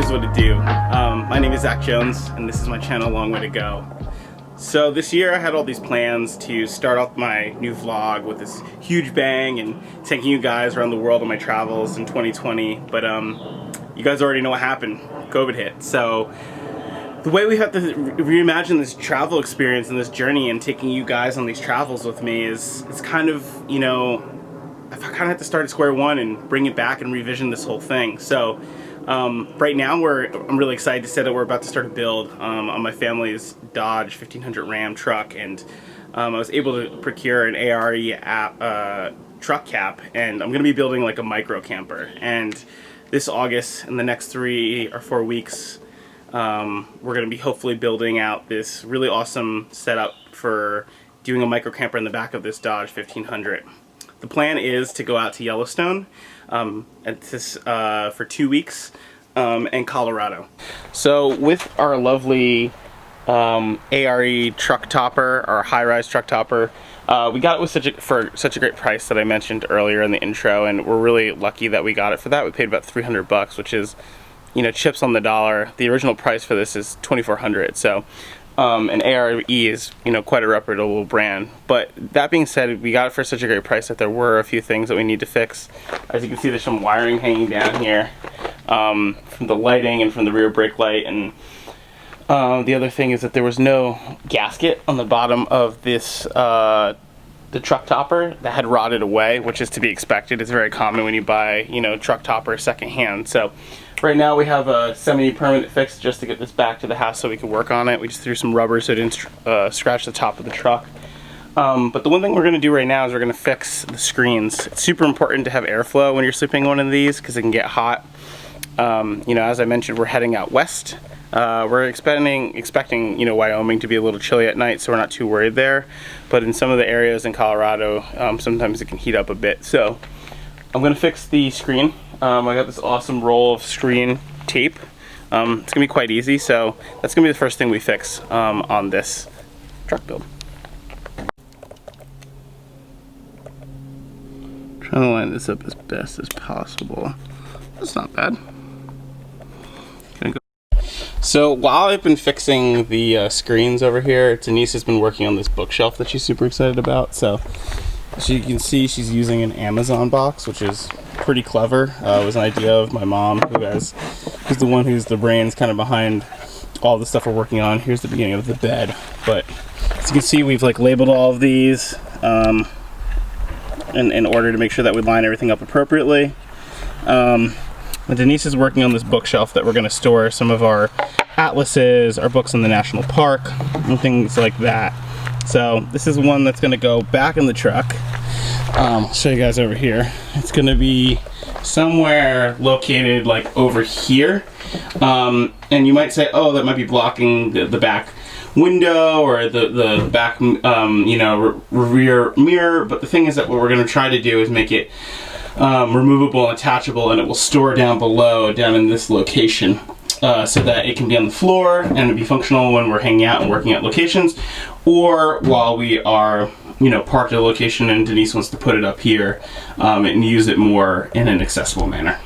here's what to do. My name is Zach Jones, and this is my channel, Long Way to Go. So this year I had all these plans to start off my new vlog with this huge bang and taking you guys around the world on my travels in 2020, but you guys already know what happened. COVID hit. So the way we have to reimagine this travel experience and this journey and taking you guys on these travels with me is, it's kind of, you know, I kind of have to start at square one and bring it back and revision this whole thing. So right now I'm really excited to say that we're about to start a build on my family's Dodge 1500 Ram truck, and I was able to procure an ARE truck cap, and I'm going to be building like a micro camper. And this August, in the next 3 or 4 weeks, we're going to be hopefully building out this really awesome setup for doing a micro camper in the back of this Dodge 1500. The plan is to go out to Yellowstone for 2 weeks in Colorado. So with our lovely ARE truck topper, our high-rise truck topper, we got it for such a great price that I mentioned earlier in the intro, and we're really lucky that we got it for that. We paid about $300, which is, you know, chips on the dollar. The original price for this is $2,400. So and ARE is, you know, quite a reputable brand. But that being said, we got it for such a great price that there were a few things that we need to fix. As you can see, there's some wiring hanging down here from the lighting and from the rear brake light. And the other thing is that there was no gasket on the bottom of this the truck topper that had rotted away, which is to be expected. It's very common when you buy, you know, truck topper secondhand. So right now we have a semi-permanent fix just to get this back to the house so we can work on it. We just threw some rubber so it didn't scratch the top of the truck. But the one thing we're going to do right now is we're going to fix the screens. It's super important to have airflow when you're sleeping in one of these because it can get hot. You know, as I mentioned, we're heading out west. We're expecting, you know, Wyoming to be a little chilly at night, so we're not too worried there. But in some of the areas in Colorado, sometimes it can heat up a bit. So I'm going to fix the screen. I got this awesome roll of screen tape. It's going to be quite easy, so that's going to be the first thing we fix on this truck build. Trying to line this up as best as possible. That's not bad. So while I've been fixing the screens over here, Denise has been working on this bookshelf that she's super excited about. So as you can see, she's using an Amazon box, which is pretty clever. It was an idea of my mom, who's the one who's the brains kind of behind all the stuff we're working on. Here's the beginning of the bed. But as you can see, we've like labeled all of these in order to make sure that we line everything up appropriately. Denise is working on this bookshelf that we're going to store some of our atlases, our books in the national park, and things like that. So this is one that's going to go back in the truck. I'll show you guys over here. It's going to be somewhere located like over here. And you might say, oh, that might be blocking the back window or the back, you know, rear mirror. But the thing is that what we're going to try to do is make it removable and attachable, and it will store down below, down in this location, so that it can be on the floor and it'll be functional when we're hanging out and working at locations, or while we are, you know, parked at a location and Denise wants to put it up here and use it more in an accessible manner.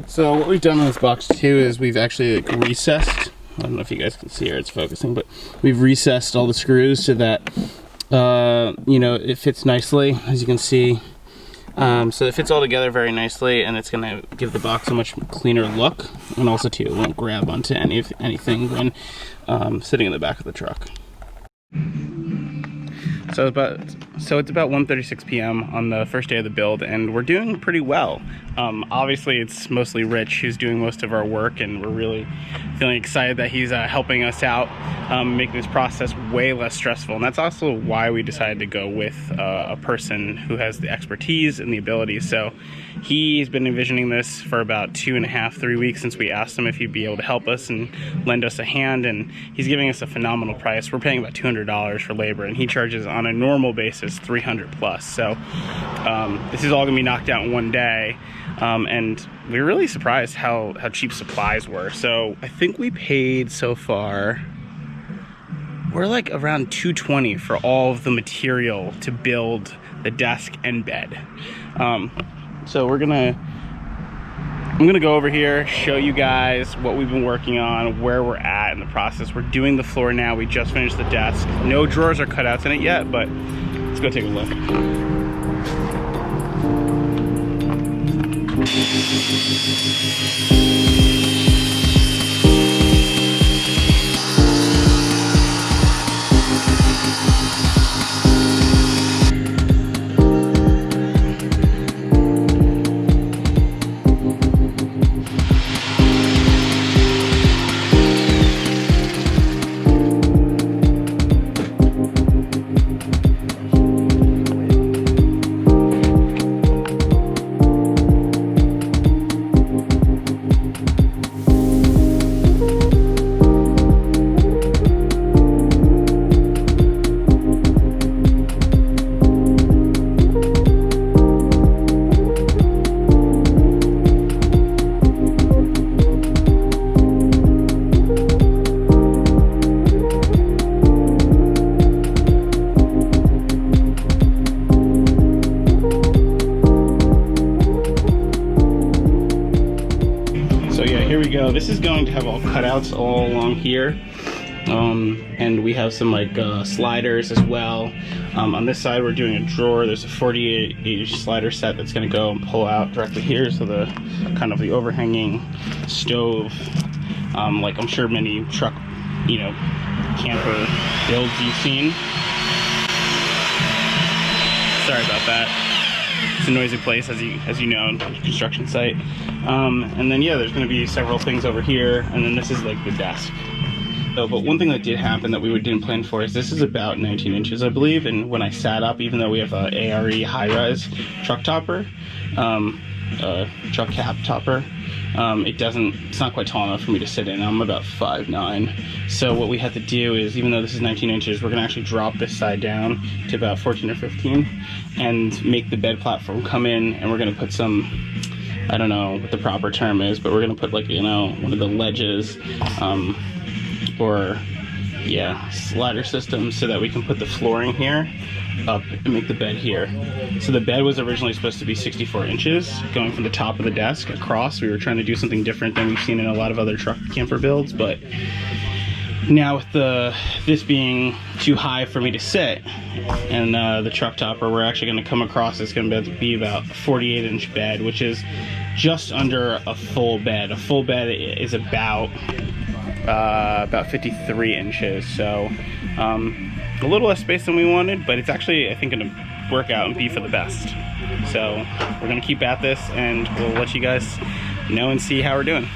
So what we've done on this box too is we've actually like recessed, I don't know if you guys can see here, it's focusing, but we've recessed all the screws so that, you know, it fits nicely, as you can see. So it fits all together very nicely, and it's going to give the box a much cleaner look, and also too, it won't grab onto anything when sitting in the back of the truck. So it's about 1:36 p.m. on the first day of the build, and we're doing pretty well. Obviously, it's mostly Rich who's doing most of our work, and we're really feeling excited that he's helping us out, making this process way less stressful. And that's also why we decided to go with a person who has the expertise and the ability. So he's been envisioning this for about 2.5, 3 weeks since we asked him if he'd be able to help us and lend us a hand, and he's giving us a phenomenal price. We're paying about $200 for labor, and he charges on a normal basis $300 plus. So this is all gonna be knocked out in one day. And we were really surprised how cheap supplies were. So I think we paid so far we're like around 220 for all of the material to build the desk and bed. So I'm gonna go over here, show you guys what we've been working on, where we're at in the process. We're doing the floor now. We just finished the desk. No drawers or cutouts in it yet, but let's go take a look. Here we go. This is going to have all cutouts all along here, and we have some like sliders as well. On this side we're doing a drawer. There's a 48-inch slider set that's going to go and pull out directly here, so the kind of the overhanging stove, like I'm sure many truck, camper builds you've seen. Sorry about that. It's a noisy place, as you know, construction site. And then yeah, there's going to be several things over here, and then this is like the desk. So, but one thing that did happen that we didn't plan for is this is about 19 inches, I believe, and when I sat up, even though we have a ARE high-rise truck topper, truck cab topper, it's not quite tall enough for me to sit in. I'm about 5'9". So what we had to do is, even though this is 19 inches, we're gonna actually drop this side down to about 14 or 15 and make the bed platform come in, and we're gonna put some, I don't know what the proper term is, but we're gonna put like, one of the ledges, or yeah, slider systems, so that we can put the flooring here up and make the bed here. So the bed was originally supposed to be 64 inches going from the top of the desk across. We were trying to do something different than we've seen in a lot of other truck camper builds, but now with this being too high for me to sit, and the truck topper, we're actually going to come across, it's going to be about a 48-inch bed, which is just under a full bed. A full bed is about 53 inches, so a little less space than we wanted, but it's actually, I think, going to work out and be for the best. So we're going to keep at this, and we'll let you guys know and see how we're doing.